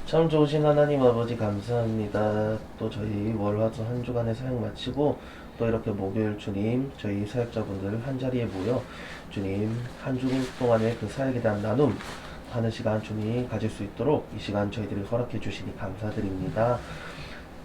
참 좋으신 하나님 아버지 감사합니다. 또 저희 월화수 한 주간의 사역 마치고 또 이렇게 목요일 주님 저희 사역자분들 한 자리에 모여 주님 한 주 동안의 그 사역에 대한 나눔 하는 시간 주님 가질 수 있도록 이 시간 저희들을 허락해 주시니 감사드립니다.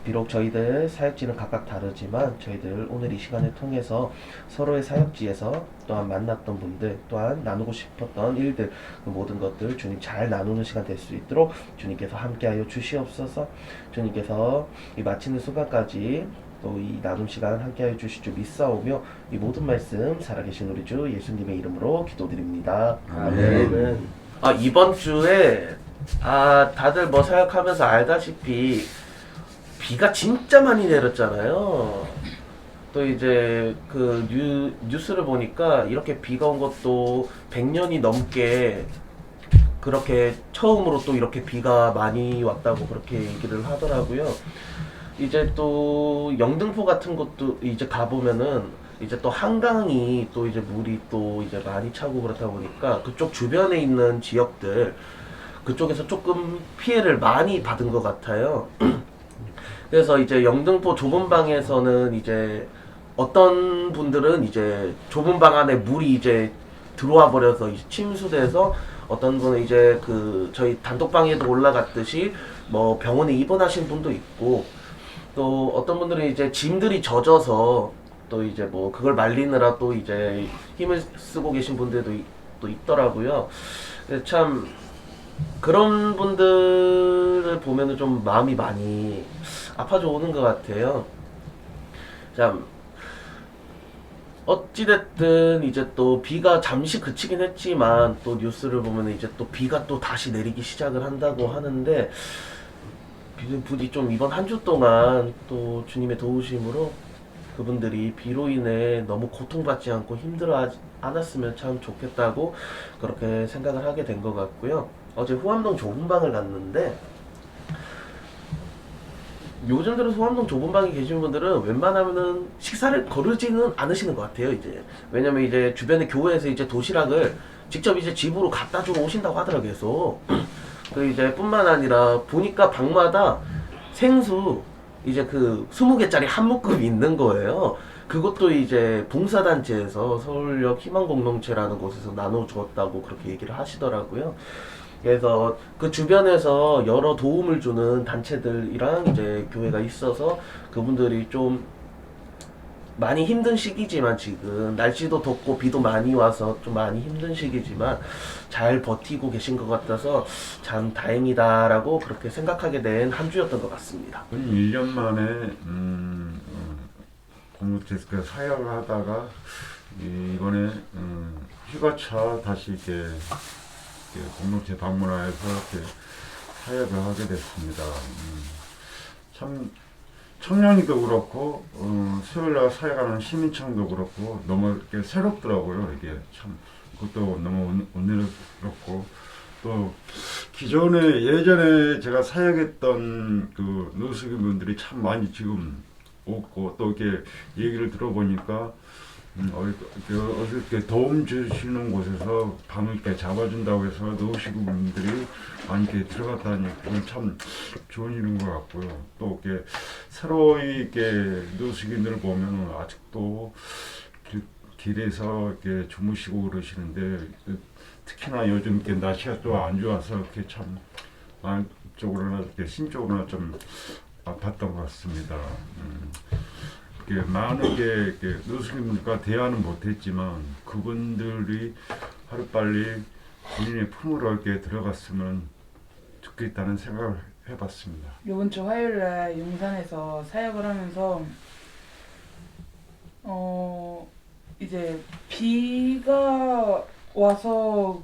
비록 저희들 사역지는 각각 다르지만 저희들 오늘 이 시간을 통해서 서로의 사역지에서 또한 만났던 분들 또한 나누고 싶었던 일들 그 모든 것들 주님 잘 나누는 시간 될 수 있도록 주님께서 함께하여 주시옵소서. 주님께서 이 마치는 순간까지 또 이 나눔 시간 함께하여 주실 줄 믿사오며 이 모든 말씀 살아계신 우리 주 예수님의 이름으로 기도드립니다. 아멘. 이번 주에 다들 뭐 사역하면서 알다시피 비가 진짜 많이 내렸잖아요. 또 이제 그 뉴스를 보니까 이렇게 비가 온 것도 100년이 넘게 그렇게 처음으로 또 이렇게 비가 많이 왔다고 그렇게 얘기를 하더라고요. 이제 또 영등포 같은 곳도 이제 가보면은 이제 또 한강이 또 이제 물이 또 이제 많이 차고 그렇다 보니까 그쪽 주변에 있는 지역들 그쪽에서 조금 피해를 많이 받은 것 같아요. 그래서 이제 영등포 좁은 방에서는 이제 어떤 분들은 이제 좁은 방 안에 물이 이제 들어와 버려서 이제 침수돼서 어떤 분은 이제 그 저희 단톡방에도 올라갔듯이 뭐 병원에 입원하신 분도 있고 또 어떤 분들은 이제 짐들이 젖어서 또 이제 뭐 그걸 말리느라 또 이제 힘을 쓰고 계신 분들도 또 있더라고요. 참 그런 분들을 보면은 좀 마음이 많이 아파져 오는 것 같아요. 참 어찌됐든 이제 또 비가 잠시 그치긴 했지만 또 뉴스를 보면 이제 또 비가 또 다시 내리기 시작을 한다고 하는데 부디 좀 이번 한 주 동안 또 주님의 도우심으로 그분들이 비로 인해 너무 고통받지 않고 힘들어 않았으면 참 좋겠다고 그렇게 생각을 하게 된 것 같고요. 어제 후암동 좁은 방을 갔는데 요즘 들어서 후암동 좁은 방에 계신 분들은 웬만하면은 식사를 거르지는 않으시는 것 같아요, 이제. 왜냐면 이제 주변에 교회에서 이제 도시락을 직접 이제 집으로 갖다 주러 오신다고 하더라고요, 계속. 그 이제 뿐만 아니라 보니까 방마다 생수 이제 그 20개짜리 한 묶음이 있는 거예요. 그것도 이제 봉사단체에서 서울역 희망공동체라는 곳에서 나눠주었다고 그렇게 얘기를 하시더라고요. 그래서 그 주변에서 여러 도움을 주는 단체들이랑 이제 교회가 있어서 그분들이 좀 많이 힘든 시기지만 지금 날씨도 덥고 비도 많이 와서 좀 많이 힘든 시기지만 잘 버티고 계신 것 같아서 참 다행이다라고 그렇게 생각하게 된 한 주였던 것 같습니다. 1년 만에 공동체에서 사역을 하다가 이번에 휴가차 다시 이렇게 공동체 방문하여서 이렇게 사역을 하게 됐습니다. 참 청량리도 그렇고 수요일날 사역하는 시민청도 그렇고 너무 이렇게 새롭더라고요. 이게 참 그것도 너무 은혜롭고 또 기존에 예전에 제가 사역했던 그 노숙인 분들이 참 많이 지금 없고 또 이렇게 얘기를 들어보니까 어떻게 도움 주시는 곳에서 밤을 이렇게 잡아준다고 해서 노숙인 분들이 많이 이렇게 들어갔다니 그건 참 좋은 일인 것 같고요. 또 이렇게 새로이 이렇게 노숙인들을 보면 아직도 길에서 이렇게 주무시고 그러시는데 특히나 요즘 이렇게 날씨가 또 안 좋아서 이렇게 참 마음적으로나 이렇게 심적으로나 좀 아팠던 것 같습니다. 이렇게 많은 게 노숙인들과 대화는 못했지만 그분들이 하루빨리 본인의 품으로 이렇게 들어갔으면 좋겠다는 생각을 해봤습니다. 이번 주 화요일날 용산에서 사역을 하면서 이제 비가 와서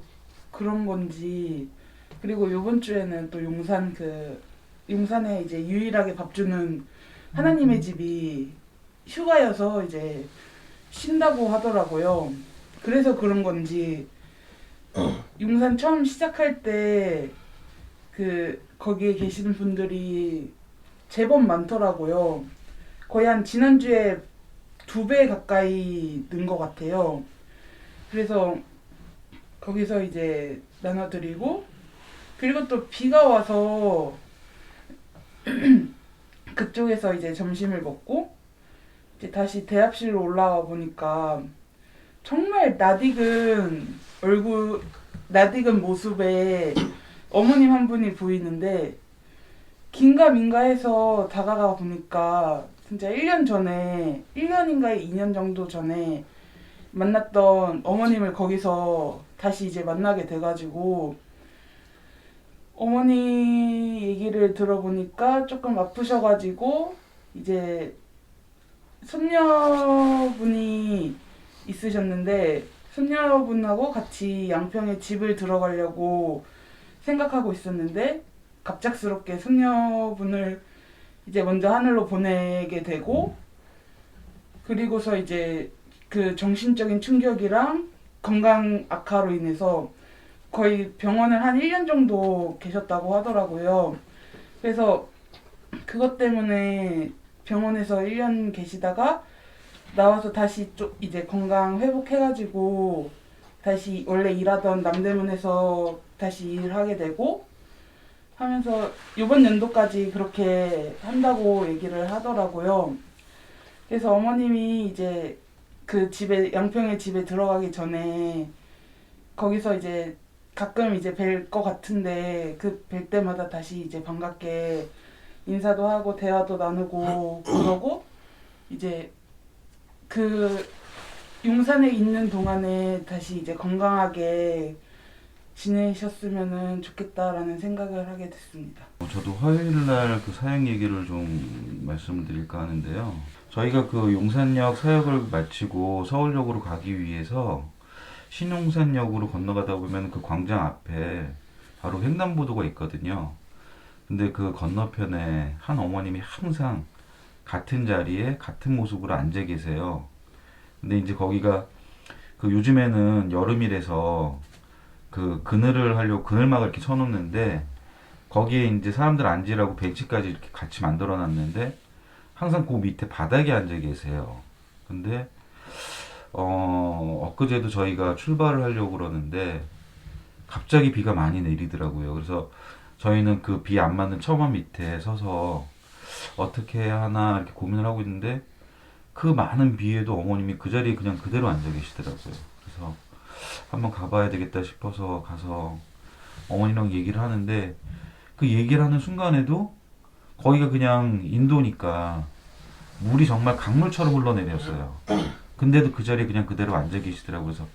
그런 건지 그리고 이번 주에는 또 용산에 이제 유일하게 밥 주는 하나님의 집이 휴가여서 이제 쉰다고 하더라고요. 그래서 그런 건지 용산 처음 시작할 때 거기에 계시는 분들이 제법 많더라고요. 거의 한 지난주에 2배 가까이 는 것 같아요. 그래서 거기서 이제 나눠드리고 그리고 또 비가 와서 그쪽에서 이제 점심을 먹고 이제 다시 대합실로 올라와 보니까 정말 낯익은 모습에 어머님 한 분이 보이는데 긴가민가 해서 다가가 보니까 진짜 1년인가 2년 정도 전에 만났던 어머님을 거기서 다시 이제 만나게 돼가지고 어머니 얘기를 들어보니까 조금 아프셔가지고 이제 손녀분이 있으셨는데 손녀분하고 같이 양평에 집을 들어가려고 생각하고 있었는데 갑작스럽게 손녀분을 이제 먼저 하늘로 보내게 되고 그리고서 이제 그 정신적인 충격이랑 건강 악화로 인해서 거의 병원을 한 1년 정도 계셨다고 하더라고요. 그래서 그것 때문에 병원에서 1년 계시다가 나와서 다시 이제 건강 회복해가지고 다시 원래 일하던 남대문에서 다시 일하게 되고 하면서 이번 연도까지 그렇게 한다고 얘기를 하더라고요. 그래서 어머님이 이제 그 집에 양평에 집에 들어가기 전에 거기서 이제 가끔 이제 뵐 것 같은데 그 뵐 때마다 다시 이제 반갑게 인사도 하고 대화도 나누고 그러고 이제 그 용산에 있는 동안에 다시 이제 건강하게 지내셨으면 좋겠다라는 생각을 하게 됐습니다. 저도 화요일 날 그 사역 얘기를 좀 말씀을 드릴까 하는데요. 저희가 그 용산역 사역을 마치고 서울역으로 가기 위해서 신용산역으로 건너가다 보면 그 광장 앞에 바로 횡단보도가 있거든요. 근데 그 건너편에 한 어머님이 항상 같은 자리에 같은 모습으로 앉아 계세요. 근데 이제 거기가 그 요즘에는 여름이라서 그 그늘을 하려고 그늘막을 이렇게 쳐놓는데 거기에 이제 사람들 앉으라고 벤치까지 이렇게 같이 만들어 놨는데 항상 그 밑에 바닥에 앉아 계세요. 근데 엊그제도 저희가 출발을 하려고 그러는데 갑자기 비가 많이 내리더라고요. 그래서 저희는 그 비 안 맞는 처마 밑에 서서 어떻게 해야 하나 이렇게 고민을 하고 있는데 그 많은 비에도 어머님이 그 자리에 그냥 그대로 앉아 계시더라고요. 그래서 한번 가봐야 되겠다 싶어서 가서 어머니랑 얘기를 하는데 그 얘기를 하는 순간에도 거기가 그냥 인도니까 물이 정말 강물처럼 흘러내렸어요. 근데도 그 자리에 그냥 그대로 앉아 계시더라고요. 그래서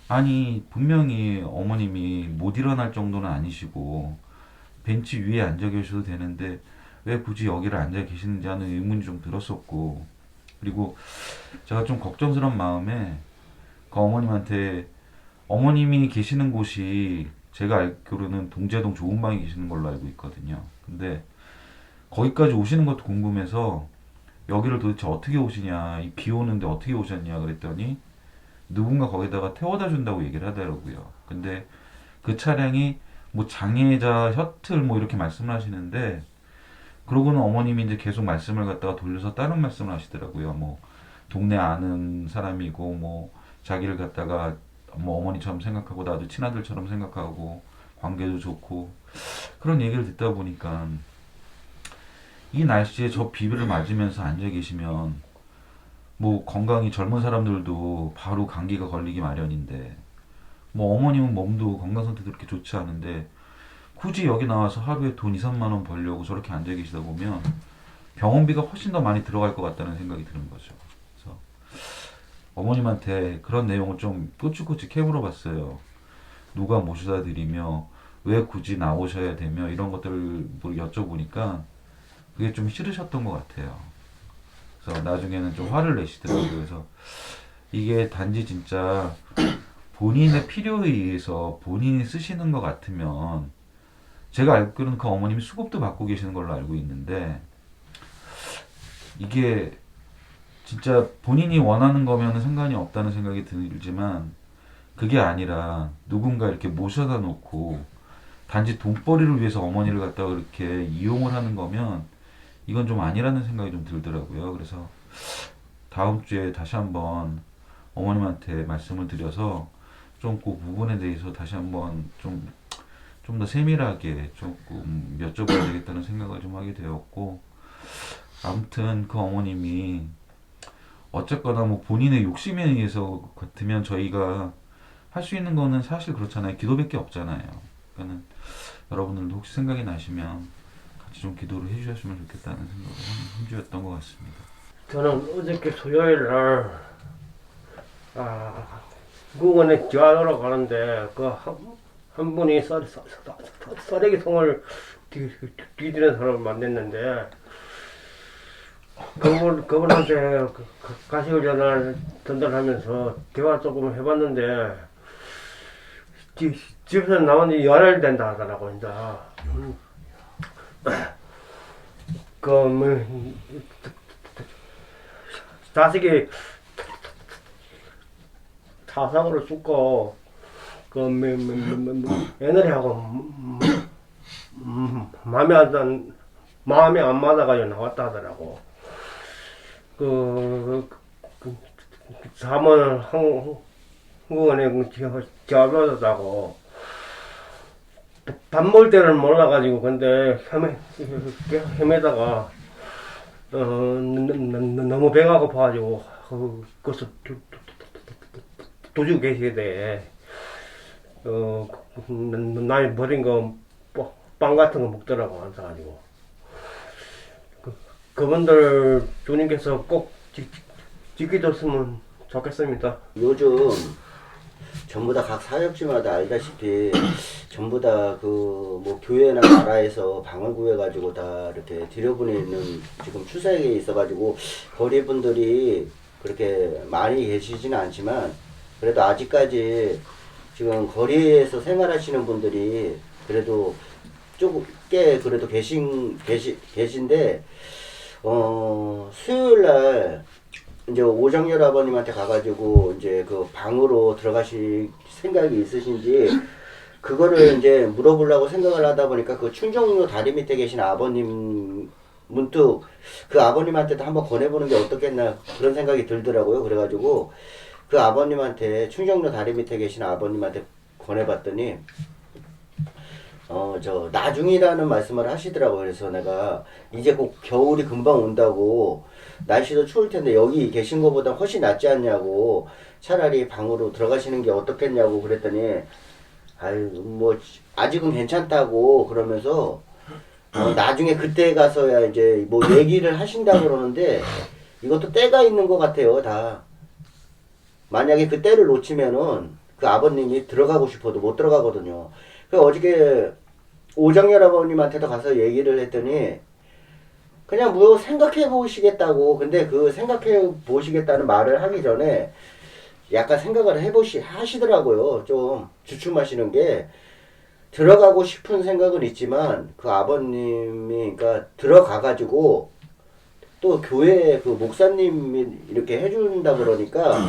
아니 분명히 어머님이 못 일어날 정도는 아니시고 벤치 위에 앉아 계셔도 되는데 왜 굳이 여기를 앉아 계시는지 하는 의문이 좀 들었었고 그리고 제가 좀 걱정스러운 마음에 그 어머님한테 어머님이 계시는 곳이 제가 알기로는 동제동 좋은 방에 계시는 걸로 알고 있거든요. 근데 거기까지 오시는 것도 궁금해서 여기를 도대체 어떻게 오시냐, 이 비 오는데 어떻게 오셨냐 그랬더니 누군가 거기다가 태워다 준다고 얘기를 하더라고요. 근데 그 차량이 뭐 장애자 셔틀 뭐 이렇게 말씀을 하시는데 그러고는 어머님이 이제 계속 말씀을 갖다가 돌려서 다른 말씀을 하시더라고요. 뭐 동네 아는 사람이고 뭐 자기를 갖다가 뭐 어머니처럼 생각하고 나도 친아들처럼 생각하고 관계도 좋고 그런 얘기를 듣다 보니까 이 날씨에 저 비를 맞으면서 앉아 계시면 뭐 건강이 젊은 사람들도 바로 감기가 걸리기 마련인데 뭐 어머님은 몸도 건강 상태도 그렇게 좋지 않은데 굳이 여기 나와서 하루에 돈 2, 3만 원 벌려고 저렇게 앉아 계시다 보면 병원비가 훨씬 더 많이 들어갈 것 같다는 생각이 드는 거죠. 그래서 어머님한테 그런 내용을 좀 꼬치꼬치 캐물어봤어요. 누가 모셔다 드리며 왜 굳이 나오셔야 되며 이런 것들을 뭐 여쭤보니까 그게 좀 싫으셨던 것 같아요. 그래서 나중에는 좀 화를 내시더라고요. 그래서 이게 단지 진짜 본인의 필요에 의해서 본인이 쓰시는 것 같으면 제가 알기로는 그 어머님이 수급도 받고 계시는 걸로 알고 있는데 이게 진짜 본인이 원하는 거면 상관이 없다는 생각이 들지만 그게 아니라 누군가 이렇게 모셔다 놓고 단지 돈벌이를 위해서 어머니를 갖다가 그렇게 이용을 하는 거면 이건 좀 아니라는 생각이 좀 들더라고요. 그래서 다음 주에 다시 한번 어머님한테 말씀을 드려서 좀 그 부분에 대해서 다시 한번 좀 좀 더 세밀하게 조금 여쭤봐야 되겠다는 생각을 좀 하게 되었고, 아무튼 그 어머님이 어쨌거나 뭐 본인의 욕심에 의해서 같으면 저희가 할 수 있는 거는 사실 그렇잖아요. 기도밖에 없잖아요. 그러니까는 여러분들도 혹시 생각이 나시면 같이 좀 기도를 해주셨으면 좋겠다는 생각을 한 주였던 것 같습니다. 저는 어저께 수요일 날, 구원에 지하러 가는데, 한 분이 쓰레기 통을 뒤지는 사람을 만났는데, 그분한테 가시을 전화를 전달하면서 대화 조금 해봤는데, 집에서 나온 지 열흘 된다 하더라고, 이제. 자식이 사상으로 죽고, 며느리하고, 마음이 안 맞아가지고 나왔다 하더라고. 잠을 한국원에 지하받았다고. 밥 먹을 때는 몰라가지고, 근데 헤매다가, 너무 배가 고파가지고, 거기서 도지고 계시대. 나이 버린 거, 빵 같은 거 먹더라고, 앉아가지고. 그분들 주님께서 꼭 지켜줬으면 좋겠습니다. 요즘 전부 다 각 사역지마다 알다시피 전부 다 그 뭐 교회나 나라에서 방을 구해가지고 다 이렇게 들여보내는 지금 추세에 있어가지고 거리 분들이 그렇게 많이 계시지는 않지만 그래도 아직까지 지금 거리에서 생활하시는 분들이 그래도 조금 꽤 그래도 계신데 수요일 날 이제 오정열 아버님한테 가가지고 이제 그 방으로 들어가실 생각이 있으신지 그거를 이제 물어보려고 생각을 하다 보니까 그 충정로 다리 밑에 계신 아버님 문득 그 아버님한테도 한번 권해보는 게 어떻겠나 그런 생각이 들더라고요. 그래가지고 그 아버님한테 충정로 다리 밑에 계신 아버님한테 권해봤더니 저 나중이라는 말씀을 하시더라고요. 그래서 내가 이제 곧 겨울이 금방 온다고 날씨도 추울 텐데 여기 계신 것보다 훨씬 낫지 않냐고 차라리 방으로 들어가시는 게 어떻겠냐고 그랬더니 아유 뭐 아직은 괜찮다고 그러면서 나중에 그때 가서야 이제 뭐 얘기를 하신다 그러는데 이것도 때가 있는 것 같아요. 다 만약에 그 때를 놓치면은 그 아버님이 들어가고 싶어도 못 들어가거든요. 그 어저께 오정열 아버님한테도 가서 얘기를 했더니 그냥 뭐 생각해 보시겠다고. 근데 그 생각해 보시겠다는 말을 하기 전에 약간 생각을 하시더라고요. 좀 주춤하시는 게 들어가고 싶은 생각은 있지만 그 아버님이 그러니까 들어가가지고 또 교회 그 목사님이 이렇게 해준다 그러니까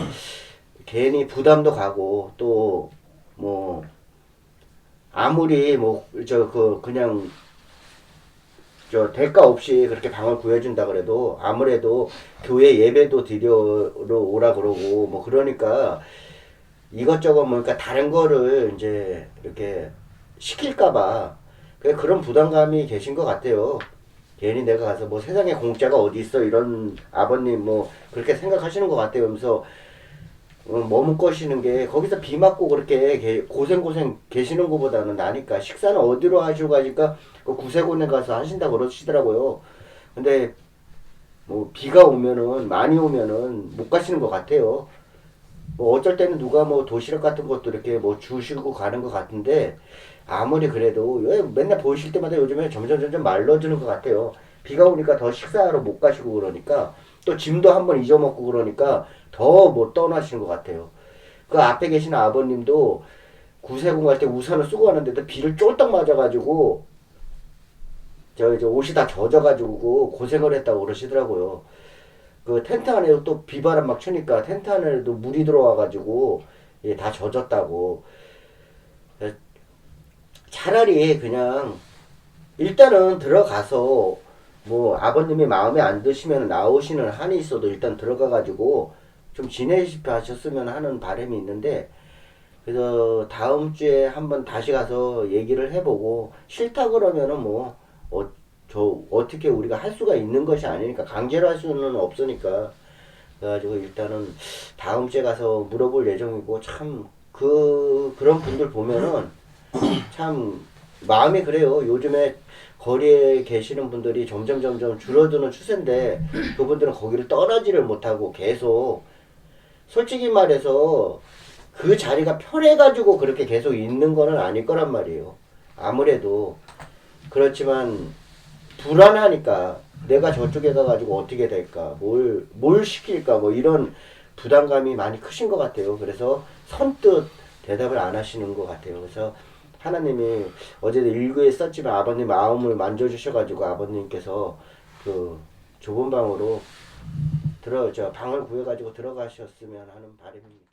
괜히 부담도 가고 또 뭐 아무리 뭐 그냥 저 대가 없이 그렇게 방을 구해준다 그래도 아무래도 교회 예배도 드리러 오라 그러고 뭐 그러니까 이것저것 뭐 그러니까 다른 거를 이제 이렇게 시킬까봐 그런 부담감이 계신 것 같아요. 괜히 내가 가서 뭐 세상에 공짜가 어디 있어 이런 아버님 뭐 그렇게 생각하시는 것 같아요. 그래서 머뭇거시는 게 거기서 비 맞고 그렇게 고생 계시는 것보다는 나니까 식사는 어디로 하시고 가니까 그 구세군에 가서 하신다 그러시더라고요. 근데 뭐 비가 오면은 많이 오면은 못 가시는 것 같아요. 뭐 어쩔 때는 누가 뭐 도시락 같은 것도 이렇게 뭐 주시고 가는 것 같은데 아무리 그래도 왜 맨날 보이실 때마다 요즘에 점점 말라지는 것 같아요. 비가 오니까 더 식사하러 못 가시고 그러니까 또 짐도 한번 잊어먹고 그러니까 더 못 떠나시는 것 같아요. 그 앞에 계신 아버님도 구세군 갈 때 우산을 쓰고 가는데도 비를 쫄딱 맞아가지고 저 옷이 다 젖어가지고 고생을 했다고 그러시더라고요. 그 텐트 안에도 또 비바람 막 추니까 텐트 안에도 물이 들어와가지고 예, 다 젖었다고. 차라리 그냥 일단은 들어가서 뭐 아버님이 마음에 안 드시면 나오시는 한이 있어도 일단 들어가가지고 좀 지내시피 하셨으면 하는 바람이 있는데 그래서 다음 주에 한번 다시 가서 얘기를 해보고 싫다 그러면은 뭐 저 어떻게 우리가 할 수가 있는 것이 아니니까 강제로 할 수는 없으니까 그래가지고 일단은 다음 주에 가서 물어볼 예정이고 참 그런 분들 보면은 참 마음이 그래요. 요즘에 거리에 계시는 분들이 점점 줄어드는 추세인데 그분들은 거기를 떠나지를 못하고 계속 솔직히 말해서 그 자리가 편해가지고 그렇게 계속 있는 거는 아닐 거란 말이에요. 아무래도 그렇지만 불안하니까 내가 저쪽에 가가지고 어떻게 될까 뭘 시킬까 뭐 이런 부담감이 많이 크신 것 같아요. 그래서 선뜻 대답을 안 하시는 것 같아요. 그래서 하나님이 어제도 일구에 썼지만 아버님 마음을 만져주셔가지고 아버님께서 그 좁은 방으로 방을 구해가지고 들어가셨으면 하는 바람입니다.